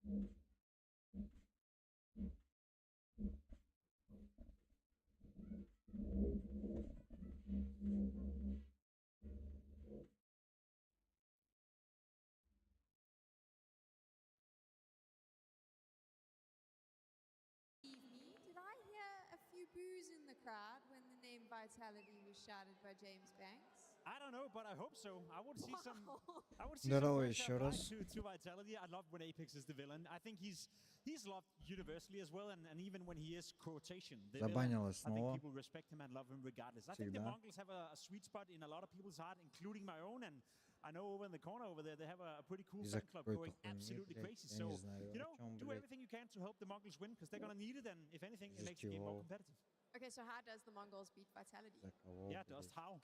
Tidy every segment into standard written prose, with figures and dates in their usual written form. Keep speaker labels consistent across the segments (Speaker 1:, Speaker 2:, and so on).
Speaker 1: Did I hear a few boos in the crowd when the name Vitality was shouted by James Banks?
Speaker 2: I don't know, but I hope so. I would see some. I would see
Speaker 3: Здорово
Speaker 2: some
Speaker 3: еще
Speaker 2: pressure
Speaker 3: раз.
Speaker 2: applied to Vitality. I love when Apex is the villain. I think he's loved universally as well, and even when he is quotation, the villain,
Speaker 3: Забанилось
Speaker 2: I think
Speaker 3: снова.
Speaker 2: people respect him and love him regardless. I think the
Speaker 3: Всегда.
Speaker 2: Mongols have a sweet spot in a lot of people's heart, including my own. And I know over in the corner over there, they have a pretty cool
Speaker 3: Из-за
Speaker 2: fan club
Speaker 3: какой-то
Speaker 2: going
Speaker 3: хуйни,
Speaker 2: absolutely
Speaker 3: блядь.
Speaker 2: crazy.
Speaker 3: Я не
Speaker 2: So,
Speaker 3: знаю,
Speaker 2: you
Speaker 3: о
Speaker 2: know,
Speaker 3: чем,
Speaker 2: do
Speaker 3: блядь.
Speaker 2: everything you can to help the Mongols win, because they're gonna need it. And if anything, it
Speaker 3: За
Speaker 2: makes the game more
Speaker 3: чего?
Speaker 2: competitive.
Speaker 1: Okay, so how does the Mongols beat Vitality?
Speaker 3: За кого,
Speaker 2: Yeah,
Speaker 3: блядь?
Speaker 2: Dust, how?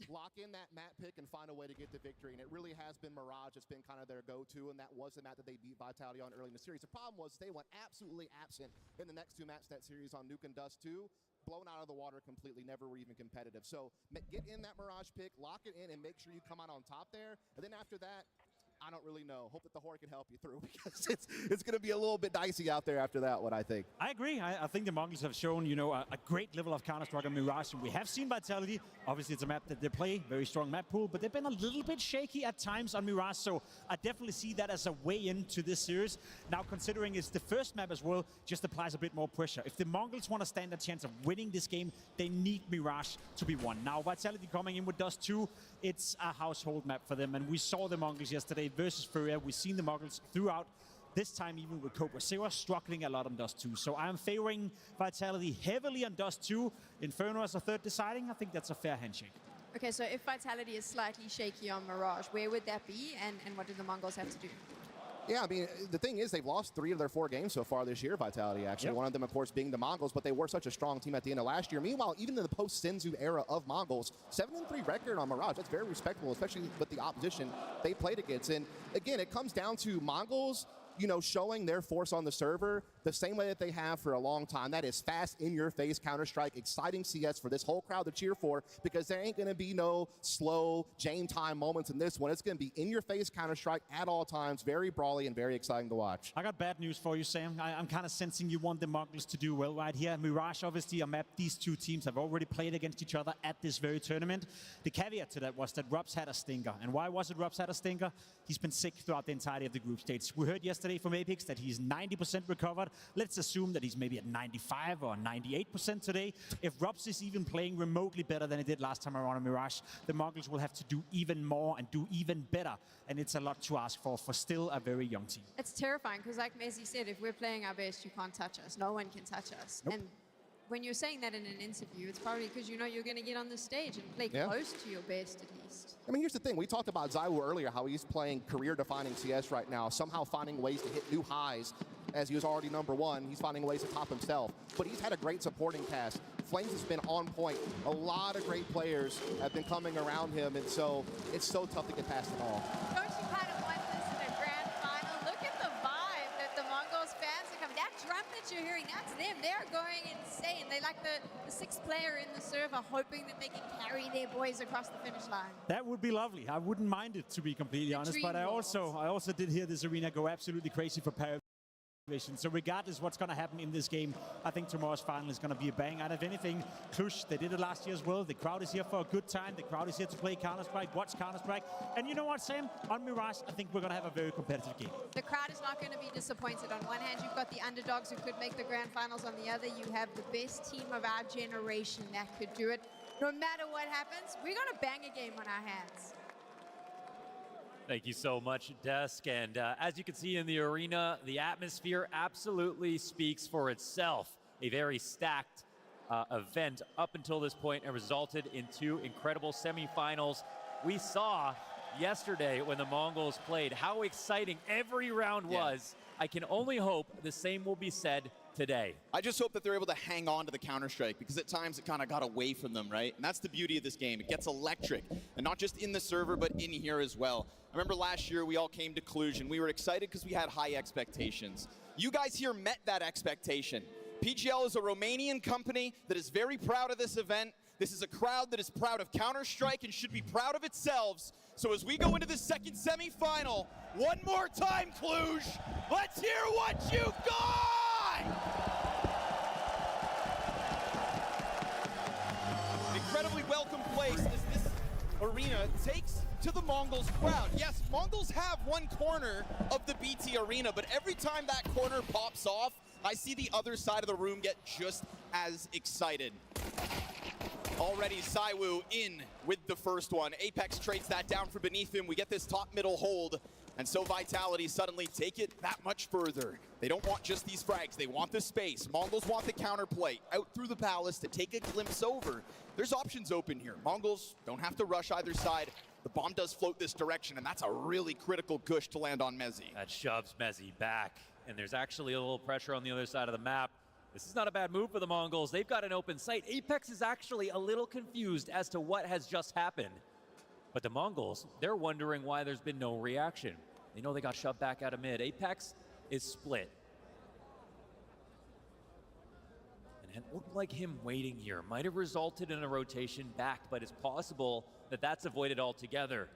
Speaker 4: Lock in that map pick and find a way to get the victory. And it really has been Mirage. It's been kind of their go-to, and that was the map that they beat Vitality on early in the series. The problem was they went absolutely absent in the next two maps that series on Nuke and Dust 2, blown out of the water completely, never were even competitive. So get in that Mirage pick, lock it in, and make sure you come out on top there. And then after that, I don't really know. Hope that the Horde can help you through, because it's going to be a little bit dicey out there after that one, I think.
Speaker 2: I agree. I think the Mongols have shown, you know, a great level of Counter-Strike on Mirage. And we have seen Vitality. Obviously, it's a map that they play, very strong map pool, but they've been a little bit shaky at times on Mirage. So I definitely see that as a way into this series. Now, considering it's the first map as well, just applies a bit more pressure. If the Mongols want to stand a chance of winning this game, they need Mirage to be won. Now, Vitality coming in with Dust 2, it's a household map for them. And we saw the Mongols yesterday versus Purya. We've seen the Mongols throughout. This time, even with Cobra, they were struggling a lot on Dust 2. So I'm favoring Vitality heavily on Dust 2. Inferno as a third deciding. I think that's a fair handshake.
Speaker 1: Okay, so if Vitality is slightly shaky on Mirage, where would that be, and what do the Mongols have to do?
Speaker 4: Yeah, I mean, the thing is, they've lost 3 of their 4 games so far this year, Vitality, actually.
Speaker 2: Yep.
Speaker 4: One of them, of course, being the Mongols, but they were such a strong team at the end of last year. Meanwhile, even in the post-Senzu era of Mongols, 7-3 record on Mirage, that's very respectable, especially with the opposition they played against. And again, it comes down to Mongols, you know, showing their force on the server the same way that they have for a long time. That is fast, in-your-face Counter-Strike, exciting CS for this whole crowd to cheer for, because there ain't going to be no slow game time moments in this one. It's going to be in-your-face Counter-Strike at all times, very brawly and very exciting to watch.
Speaker 2: I got bad news for you, Sam. I'm kind of sensing you want the Mongols to do well right here. Mirage, obviously, a map these two teams have already played against each other at this very tournament. The caveat to that was that Robs had a stinker. And why was it Robs had a stinker? He's been sick throughout the entirety of the group stage. We heard yesterday from Apex that he's 90% recovered. Let's assume that he's maybe at 95 or 98% today. If Robs is even playing remotely better than he did last time around on Mirage, the Mongols will have to do even more and do even better. And it's a lot to ask for still a very young team.
Speaker 1: It's terrifying, because like Messi said, if we're playing our best, you can't touch us. No one can touch us.
Speaker 2: Nope.
Speaker 1: And when you're saying that in an interview, it's probably because you know you're going to get on the stage and play
Speaker 4: Yeah.
Speaker 1: close to your best at least.
Speaker 4: I mean, here's the thing. We talked about Zywoo earlier, how he's playing career-defining CS right now, somehow finding ways to hit new highs. As he was already #1, he's finding ways to top himself. But he's had a great supporting cast. Flames has been on point. A lot of great players have been coming around him, and so it's so tough to get past them all.
Speaker 1: Don't you kind of want this in a grand final? Look at the vibe that the Mongols fans are coming. That drum that you're hearing, that's them. They're going insane. They like the 6th player in the server, hoping that they can carry their boys across the finish line.
Speaker 2: That would be lovely. I wouldn't mind it, to be completely honest. But I also did hear this arena go absolutely crazy for Paris. So regardless what's going to happen in this game, I think tomorrow's final is going to be a bang. And if anything, Cluj, they did it last year as well. The crowd is here for a good time. The crowd is here to play Counter-Strike, watch Counter-Strike. And you know what, Sam? On Mirage, I think we're going to have a very competitive game.
Speaker 1: The crowd is not going to be disappointed. On one hand, you've got the underdogs who could make the grand finals. On the other, you have the best team of our generation that could do it. No matter what happens, we're going to bang a game on our hands.
Speaker 5: Thank you so much, Desk. And as you can see in the arena, the atmosphere absolutely speaks for itself. A very stacked event up until this point and resulted in 2 incredible semifinals. We saw yesterday when the Mongols played how exciting every round was. I can only hope the same will be said today.
Speaker 6: I just hope that they're able to hang on to the Counter-Strike, because at times it kind of got away from them, right? And that's the beauty of this game. It gets electric, and not just in the server, but in here as well. I remember last year we all came to Cluj, and we were excited because we had high expectations. You guys here met that expectation. PGL is a Romanian company that is very proud of this event. This is a crowd that is proud of Counter-Strike and should be proud of itself. So as we go into the second semifinal, one more time, Cluj, let's hear what you've got! An incredibly welcome place as this arena takes to the Mongolz crowd. Yes, Mongolz have one corner of the BT arena, but every time that corner pops off, I see the other side of the room get just as excited. Already Saiwu in with the first one. Apex trades that down from beneath him. We get this top middle hold. And so Vitality suddenly take it that much further. They don't want just these frags. They want the space. Mongolz want the counterplay. Out through the ballast to take a glimpse over. There's options open here. Mongolz don't have to rush either side. The bomb does float this direction, and that's a really critical gush to land on Mezzi.
Speaker 5: That shoves Mezzi back. And there's actually a little pressure on the other side of the map. This is not a bad move for the Mongolz. They've got an open sight. Apex is actually a little confused as to what has just happened. But the Mongolz, they're wondering why there's been no reaction. They know they got shoved back out of mid. Apex is split. And it looked like him waiting here might have resulted in a rotation back, but it's possible that that's avoided altogether.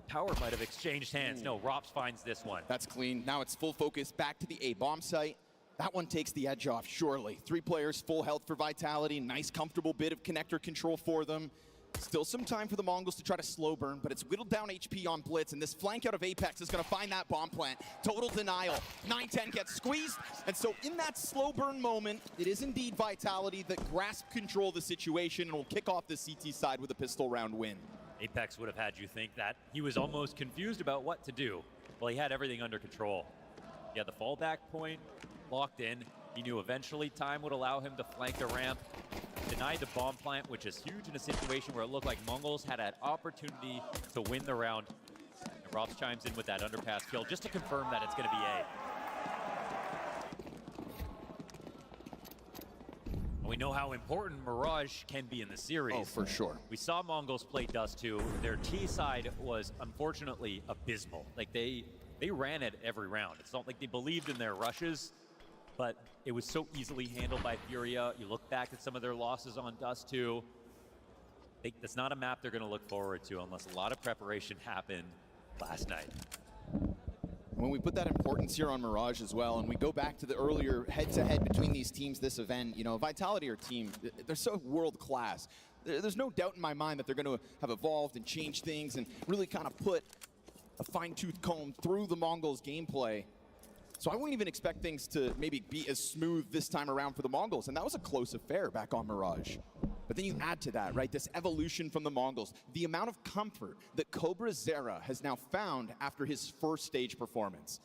Speaker 5: Power might have exchanged hands. No, Rops finds this one.
Speaker 6: That's clean. Now it's full focus back to the A bomb site. That one takes the edge off, surely. 3 players, full health for Vitality. Nice, comfortable bit of connector control for them. Still some time for the Mongolz to try to slow burn, but it's whittled down HP on Blitz, and this flank out of Apex is going to find that bomb plant. Total denial. 9-10 gets squeezed, and so in that slow burn moment, it is indeed Vitality that grasp control of the situation and will kick off the CT side with a pistol round win.
Speaker 5: Apex would have had you think that he was almost confused about what to do. Well, he had everything under control. He had the fallback point locked in. He knew eventually time would allow him to flank the ramp. Denied the bomb plant, which is huge in a situation where it looked like Mongolz had an opportunity to win the round. And Robs chimes in with that underpass kill just to confirm that it's going to be A. And we know how important Mirage can be in the series.
Speaker 6: Oh, for sure.
Speaker 5: We saw Mongolz play Dust 2. Their T side was unfortunately abysmal. Like they ran it every round. It's not like they believed in their rushes, but it was so easily handled by Furia. You look back at some of their losses on Dust 2. That's not a map they're going to look forward to unless a lot of preparation happened last night.
Speaker 6: When we put that importance here on Mirage as well, and we go back to the earlier head-to-head between these teams this event, you know, Vitality are team, they're so world-class. There's no doubt in my mind that they're going to have evolved and changed things and really kind of put a fine-tooth comb through the Mongolz gameplay. So I wouldn't even expect things to maybe be as smooth this time around for the Mongolz, and that was a close affair back on Mirage. But then you add to that, right, this evolution from the Mongolz, the amount of comfort that Cobra Zera has now found after his first stage performance.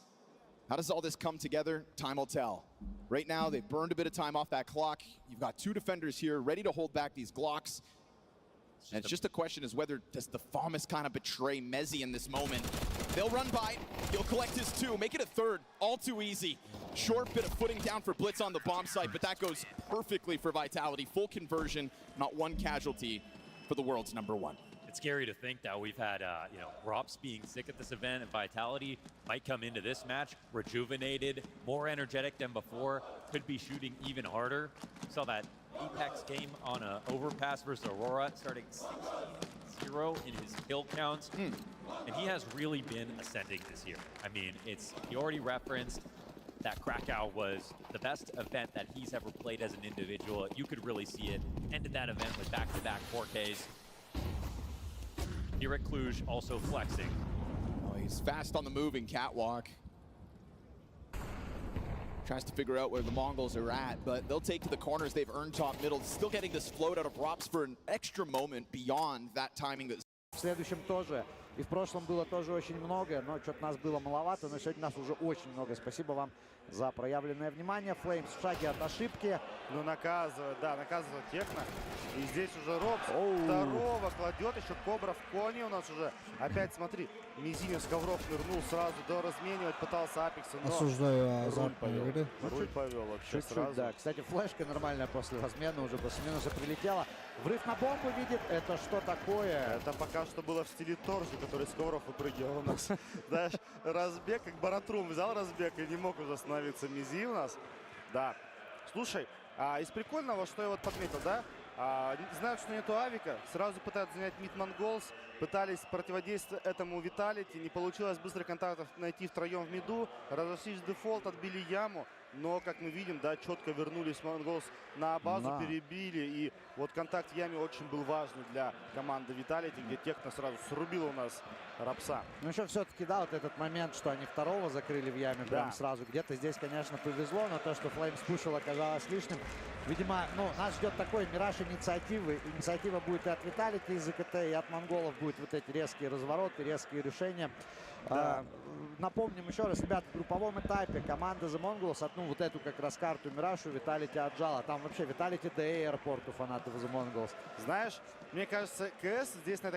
Speaker 6: How does all this come together? Time will tell. Right now, they've burned a bit of time off that clock. You've got 2 defenders here ready to hold back these Glocks. And it's just a question is whether does the FAMAS kind of betray Mezzi in this moment. They'll run by, he'll collect his 2, make it a 3rd, all too easy. Short bit of footing down for Blitz on the bomb site, but that goes perfectly for Vitality. Full conversion, not one casualty for the world's #1.
Speaker 5: It's scary to think that we've had, you know, Rops being sick at this event, and Vitality might come into this match rejuvenated, more energetic than before, could be shooting even harder. Saw that Apex game on an overpass versus Aurora, starting 16-0 in his kill counts. And he has really been ascending this year. I mean, he already referenced that Krakow was the best event that he's ever played as an individual. You could really see it. Ended that event with back-to-back 4Ks. Here at Cluj, also flexing.
Speaker 6: Oh, he's fast on the move in Catwalk. Tries to figure out where the Mongolz are at, but they'll take to the corners. They've earned top middle. Still getting this float out of Rops for an extra moment beyond that timing.
Speaker 3: В следующем тоже. И в прошлом было тоже очень много, но что-то нас было маловато, но сегодня нас уже очень много. Спасибо вам за проявленное внимание. Флеймс в шаге от ошибки.
Speaker 7: Ну, наказывает, да, наказывает Техно. И здесь уже Робс второго кладет, еще Кобра в коне у нас уже. Опять смотри, Мизинев с ковров нырнул сразу, до разменивать пытался Апекса, но
Speaker 8: осуждаю
Speaker 7: руль повел.
Speaker 8: игры.
Speaker 7: Руль повел вообще
Speaker 3: Чуть-чуть,
Speaker 7: сразу.
Speaker 3: да. Кстати, флешка нормальная после размена, уже после минуса прилетела. Врыв на бомбу видит. Это что такое?
Speaker 7: Это пока что было в стиле Торжи, который с ковров выпрыгивал у нас. Знаешь, разбег, как Баратрум взял разбег и не мог уже остановиться Мизи у нас. Да. Слушай, из прикольного, что я вот подметил, да? Знают, что нету авика, сразу пытаются занять мид Mongolz, пытались противодействовать этому Виталити, не получилось быстро контактов найти втроем в миду, разошлись в дефолт, отбили яму, но, как мы видим, да, четко вернулись Mongolz на базу, перебили, и вот контакт в яме очень был важный для команды Виталити, где Техно сразу срубил у нас Рапса.
Speaker 3: Ну еще все-таки, да, вот этот момент, что они второго закрыли в яме прям сразу, где-то здесь, конечно, повезло, но то, что Флеймс пушил, оказалось лишним. Видимо, ну, нас ждет такой мираж инициативы. Инициатива будет и от Виталити из ЗКТ, и от монголов будет вот эти резкие развороты, резкие решения. Да. Напомним еще раз, ребят, в групповом этапе команда The Mongolz одну вот эту как раз карту мираж у Виталити отжала. Там вообще Виталити до аэропорту фанатов The Mongolz.
Speaker 7: Знаешь, мне кажется, КС здесь на этой